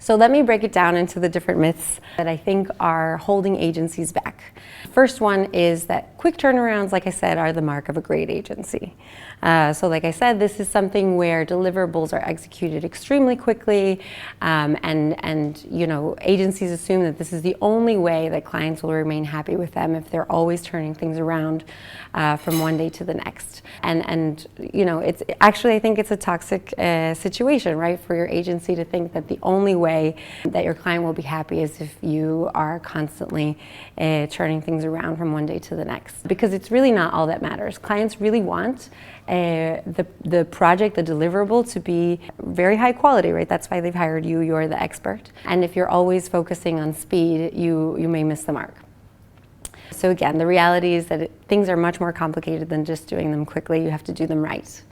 So let me break it down into the different myths that I think are holding agencies back. First one is that quick turnarounds, like I said, are the mark of a great agency. So like I said, this is something where deliverables are executed extremely quickly, and you know, agencies assume that this is the only way that clients will remain happy with them if they're always turning things around from one day to the next. And you know, it's actually, I think it's a toxic situation, right, for your agency to think that the only way that your client will be happy is if you are constantly turning things around from one day to the next, because it's really not all that matters. Clients really want the project, the deliverable, to be very high quality, right? That's why they've hired you. You're the expert. And if you're always focusing on speed, you may miss the mark. So again, the reality is that things are much more complicated than just doing them quickly. You have to do them right.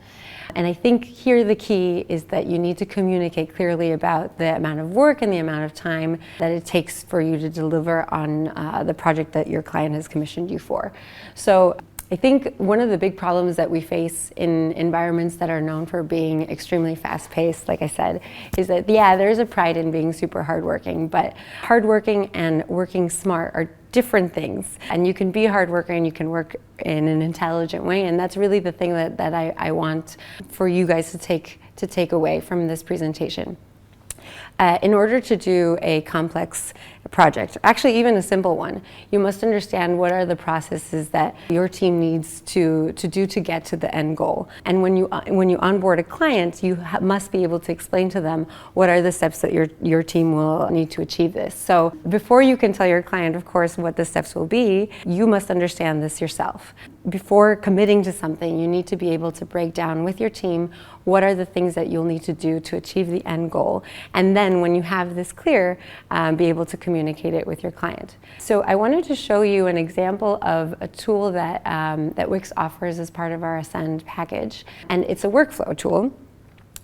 And I think here the key is that you need to communicate clearly about the amount of work and the amount of time that it takes for you to deliver on the project that your client has commissioned you for. So I think one of the big problems that we face in environments that are known for being extremely fast-paced, like I said, is that, yeah, there's a pride in being super hardworking, but hardworking and working smart are different things. And you can be a hard worker and you can work in an intelligent way, and that's really the thing that I want for you guys to take away from this presentation. In order to do a complex project, actually even a simple one, you must understand what are the processes that your team needs to do to get to the end goal. And when you onboard a client, you must be able to explain to them what are the steps that your team will need to achieve this. So before you can tell your client, of course, what the steps will be, you must understand this yourself. Before committing to something, you need to be able to break down with your team what are the things that you'll need to do to achieve the end goal. And then when you have this clear, be able to communicate it with your client. So I wanted to show you an example of a tool that Wix offers as part of our Ascend package. And it's a workflow tool.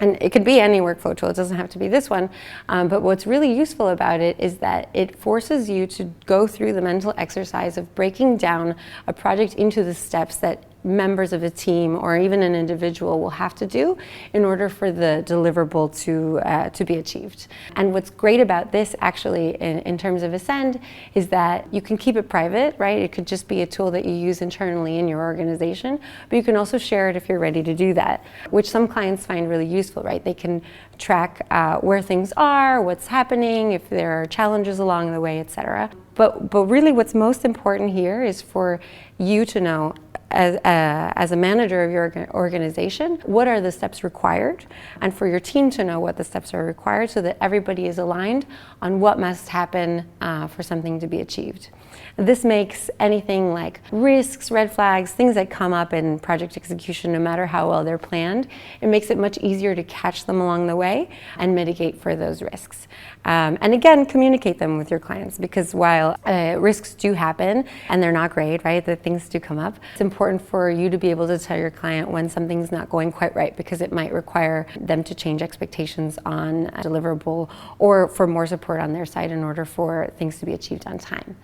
And it could be any workflow tool, it doesn't have to be this one. But what's really useful about it is that it forces you to go through the mental exercise of breaking down a project into the steps that members of a team or even an individual will have to do in order for the deliverable to be achieved. And what's great about this actually in terms of Ascend is that you can keep it private, right? It could just be a tool that you use internally in your organization, but you can also share it if you're ready to do that, which some clients find really useful, right? They can track where things are, what's happening, if there are challenges along the way, etc. But really what's most important here is for you to know, as a manager of your organization, what are the steps required, and for your team to know what the steps are required so that everybody is aligned on what must happen for something to be achieved. This makes anything like risks, red flags, things that come up in project execution, no matter how well they're planned, it makes it much easier to catch them along the way and mitigate for those risks. And again, communicate them with your clients, because while risks do happen and they're not great, right, that things do come up, it's important for you to be able to tell your client when something's not going quite right, because it might require them to change expectations on a deliverable or for more support on their side in order for things to be achieved on time.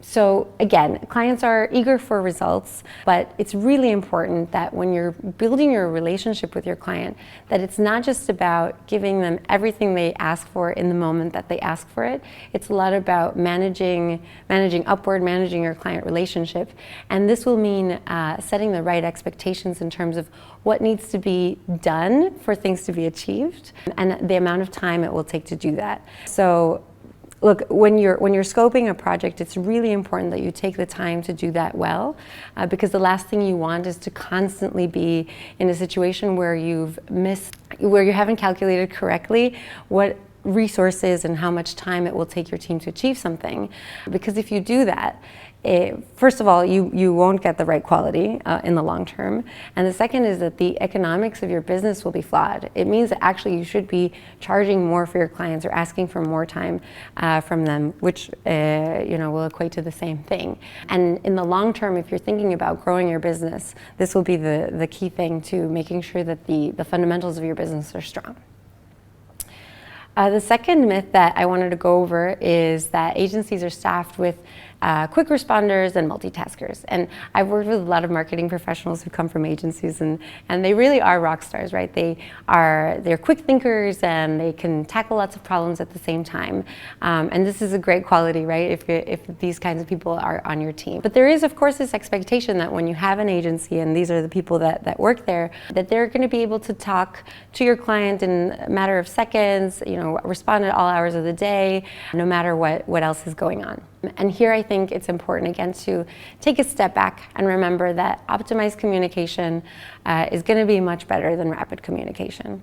So again, clients are eager for results, but it's really important that when you're building your relationship with your client, that it's not just about giving them everything they ask for in the moment that they ask for it. It's a lot about managing upward, managing your client relationship. And this will mean setting the right expectations in terms of what needs to be done for things to be achieved and the amount of time it will take to do that. So look, when you're scoping a project, it's really important that you take the time to do that well, because the last thing you want is to constantly be in a situation where you haven't calculated correctly what resources and how much time it will take your team to achieve something. Because if you do that, first of all, you won't get the right quality in the long term. And the second is that the economics of your business will be flawed. It means that actually you should be charging more for your clients or asking for more time from them, which will equate to the same thing. And in the long term, if you're thinking about growing your business, this will be the key thing to making sure that the fundamentals of your business are strong. The second myth that I wanted to go over is that agencies are staffed with quick responders, and multitaskers. And I've worked with a lot of marketing professionals who come from agencies, and they really are rock stars, right? They're quick thinkers, and they can tackle lots of problems at the same time. And this is a great quality, right, if these kinds of people are on your team. But there is, of course, this expectation that when you have an agency, and these are the people that work there, that they're going to be able to talk to your client in a matter of seconds, respond at all hours of the day, no matter what else is going on. And here I think it's important, again, to take a step back and remember that optimized communication is going to be much better than rapid communication.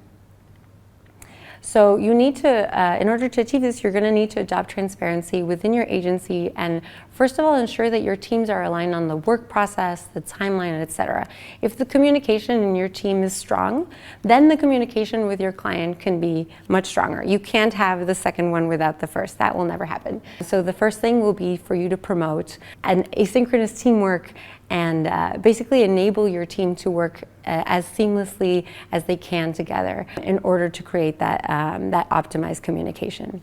So you need to, in order to achieve this, you're going to need to adopt transparency within your agency, and first of all, ensure that your teams are aligned on the work process, the timeline, etc. If the communication in your team is strong, then the communication with your client can be much stronger. You can't have the second one without the first. That will never happen. So the first thing will be for you to promote an asynchronous teamwork and basically enable your team to work as seamlessly as they can together in order to create that optimized communication.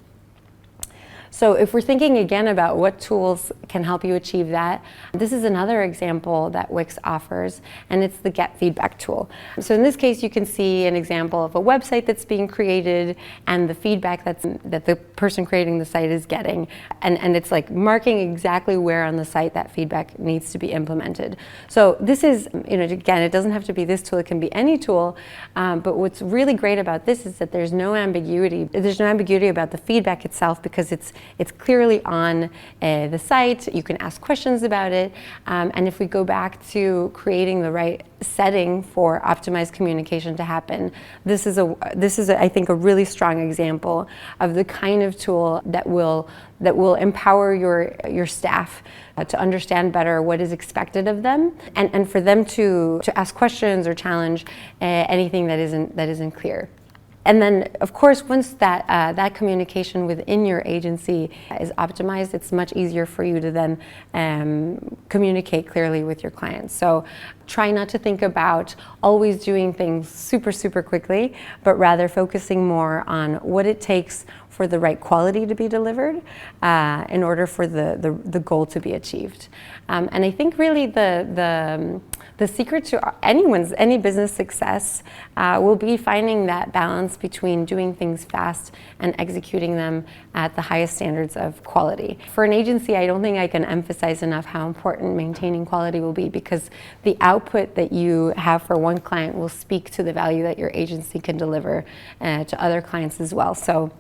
So if we're thinking again about what tools can help you achieve that, this is another example that Wix offers, and it's the Get Feedback tool. So in this case, you can see an example of a website that's being created and the feedback that the person creating the site is getting. And it's like marking exactly where on the site that feedback needs to be implemented. So this is, again, it doesn't have to be this tool, it can be any tool, but what's really great about this is that there's no ambiguity. There's no ambiguity about the feedback itself, because it's clearly on the site. You can ask questions about it. And if we go back to creating the right setting for optimized communication to happen, this is I think a really strong example of the kind of tool that will empower your staff to understand better what is expected of them, and for them to ask questions or challenge anything that isn't clear. And then, of course, once that communication within your agency is optimized, it's much easier for you to then communicate clearly with your clients. So try not to think about always doing things super, super quickly, but rather focusing more on what it takes for the right quality to be delivered in order for the goal to be achieved. And I think really the secret to any business success will be finding that balance between doing things fast and executing them at the highest standards of quality. For an agency, I don't think I can emphasize enough how important maintaining quality will be, because the output that you have for one client will speak to the value that your agency can deliver to other clients as well. So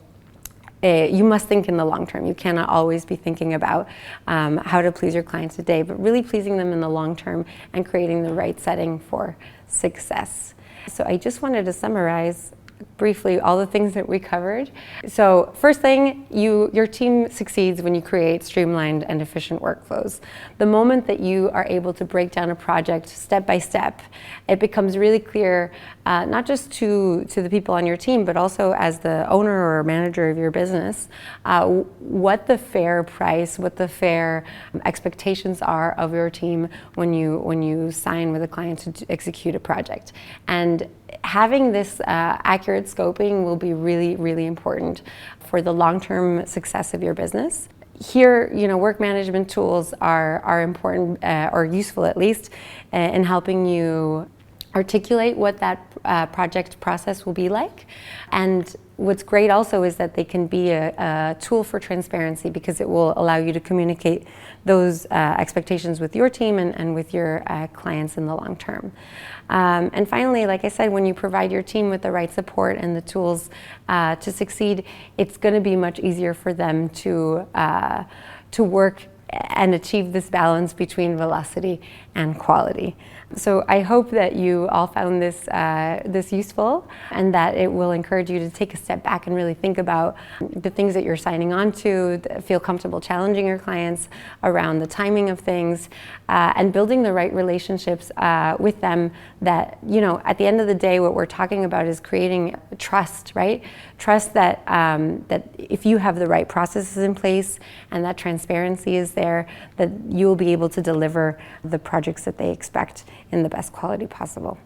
you must think in the long term. You cannot always be thinking about how to please your clients today, but really pleasing them in the long term and creating the right setting for success. So I just wanted to summarize briefly all the things that we covered. So first thing, your team succeeds when you create streamlined and efficient workflows. The moment that you are able to break down a project step by step, it becomes really clear, not just to the people on your team, but also as the owner or manager of your business, what the fair price, what the fair expectations are of your team when you sign with a client to execute a project. And having this accurate scoping will be really, really important for the long-term success of your business. Here, work management tools are important, or useful at least, in helping you articulate what that project process will be like. And what's great also is that they can be a tool for transparency, because it will allow you to communicate those expectations with your team and with your clients in the long term. And finally, like I said, when you provide your team with the right support and the tools to succeed, it's going to be much easier for them to work and achieve this balance between velocity and quality. So I hope that you all found this useful, and that it will encourage you to take a step back and really think about the things that you're signing on to, feel comfortable challenging your clients around the timing of things, and building the right relationships with them that, at the end of the day, what we're talking about is creating trust, right? Trust that if you have the right processes in place and that transparency is there, that you'll be able to deliver the projects that they expect in the best quality possible.